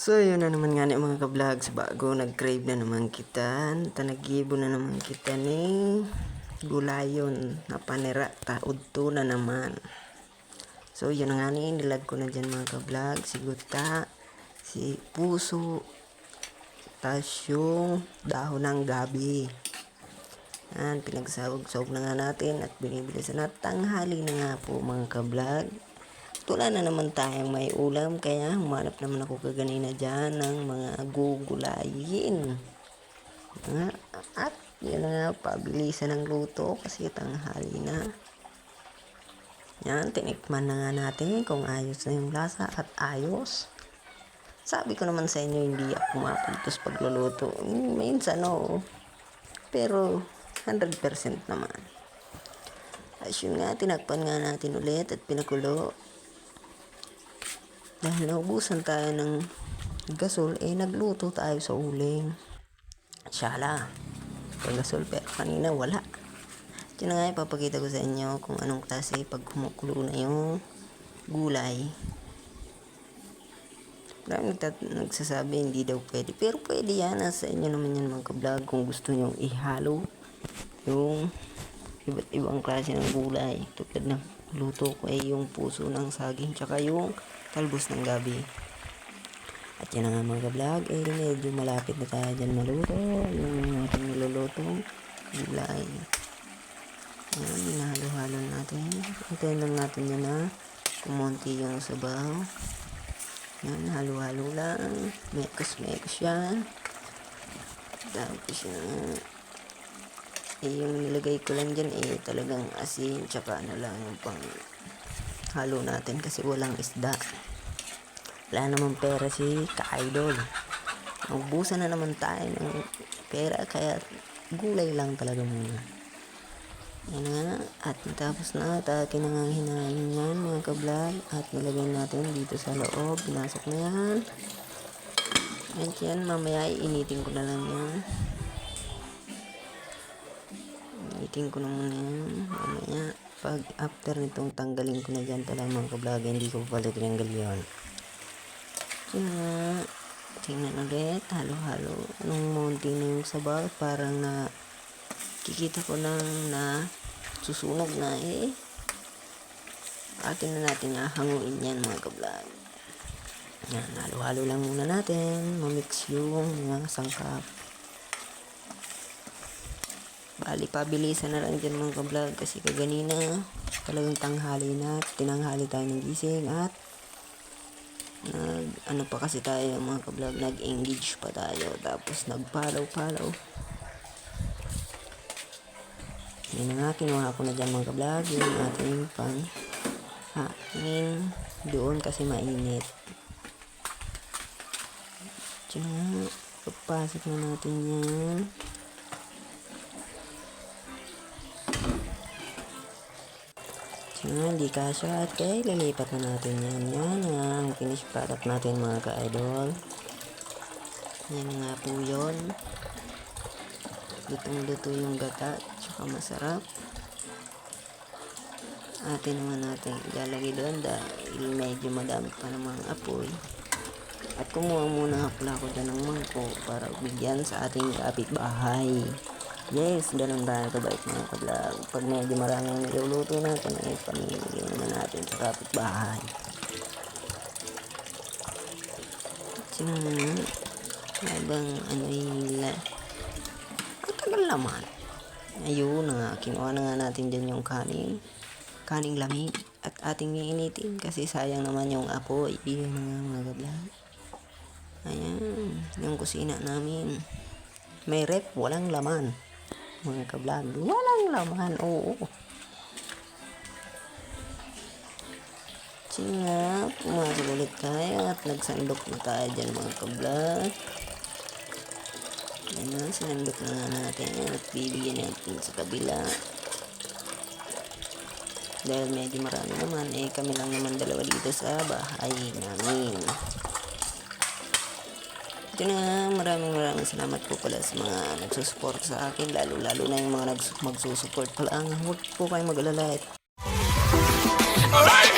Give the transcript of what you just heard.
So yun na naman nga ni mga ka-vlogs, bago nag-crave na naman kita, tanagibo na naman kita ni gulayon na panira, taudto na naman. So yun na nga ni, nilag ko na dyan mga ka-vlog, si guta, si puso, tas yung dahon ng gabi. Yan, pinagsawag-sawag na nga natin at binibilisan na tanghali na nga po mga ka-vlog. Wala na naman tayong may ulam, kaya humanap naman ako kaganina dyan ng mga gugulayin. At yun na nga, pabilisan ng luto kasi tanghali na. Yan, tinikman na nga natin kung ayos na yung lasa at ayos. Sabi ko naman sa inyo, hindi ako mapultos pagluluto. Minsan oo, pero 100% naman. As yun nga, tinakpan nga natin ulit at pinakulo. Dahil naubusan tayo ng gasol, nagluto tayo sa uling. Syala, may gasol, pero kanina wala. Ito na nga, ipapakita ko sa inyo kung anong klase pag kumukulo na yung gulay. Marami nagsasabi hindi daw pwede, pero pwede yan. Sa inyo naman yan mga ka-vlog kung gusto nyo ihalo yung iba't ibang klase ng gulay. Tulad ng luto ko ay yung puso ng saging tsaka yung talbos ng gabi. At yan na nga mga ka-vlog, medyo malapit na tayo dyan maluto yung ating nilulutong gulay. Yan, hinahalo-halo natin. Hintayin lang natin yan na kumunti yung sabaw. Yan, halo-halo lang, mekos-mekos yan. Tapos yan, yung nilagay ko lang dyan talagang asin tsaka ano lang yung pang halo natin kasi walang isda. Wala naman pera si ka-idol, naubusan na naman tayo ng pera, kaya gulay lang talaga muna. Yan nga, at tapos na akin na nga hinahin yan mga ka-vlog at nilagay natin dito sa loob, pinasok na yan. At yan, mamaya initin ko na lang yan. Initin ko na muna yan mamaya. Pag after nitong tanggalin ko na dyan talaga mga ka-vlog, hindi ko pala tinanggal yun. Yan, tingnan ulit, halo-halo. Anong munti na yung sabaw, parang na kikita ko nang na susunog na atin na natin hanguin yan mga ka-vlog. Yan, halo-halo lang muna natin, mamix yung mga sangkap. Bali, pabilisan na lang dyan mga ka-vlog kasi kaganina talagang tanghali na, tinanghali tayo ng gising at ano pa kasi tayo mga ka-vlog, nag-engage pa tayo tapos nagpalaw-palaw. Yan na nga, kinuha ko na dyan mga ka-vlog yung ating pang hain doon kasi mainit. Diyan nga, pagpasok na natin yan. Hindi kasya at kaya lilipat na natin yan. Yan ang finished product natin mga ka-idol. Yan nga po yun. Lutong-luto yung gata tsaka masarap. Atin naman natin ilalagay doon dahil medyo madami pa namang apoy. At kumuha muna pala ako dyan ng mangko para bigyan sa ating kapitbahay. Yes, ganun tayo kabait mga ka-vlog. Pag medyo maraming niluluto natin, pamimili naman natin sa kapitbahay. Sinang habang ang tagal naman. Ayun na, kinuha na nga natin dyan yung kaning lamig at ating iinitin kasi sayang naman yung apoy. Iyon na nga mga ka-vlog. Ayan, yung kusina namin. May rep, walang laman. Mga ka-vlog, walang laman, oo. Singa, pumasok ulit tayo at nagsandok na tayo dyan mga ka-vlog. Ayan, sinandok na nga natin at bibigyan natin sa kabila. Dahil medyo marami naman, kami lang naman dalawa dito sa bahay namin. Yun na nga, maraming salamat po pala sa mga nagsusupport sa akin, lalo na yung mga magsusupport pala. Huwag po kayong mag-alala. Alright!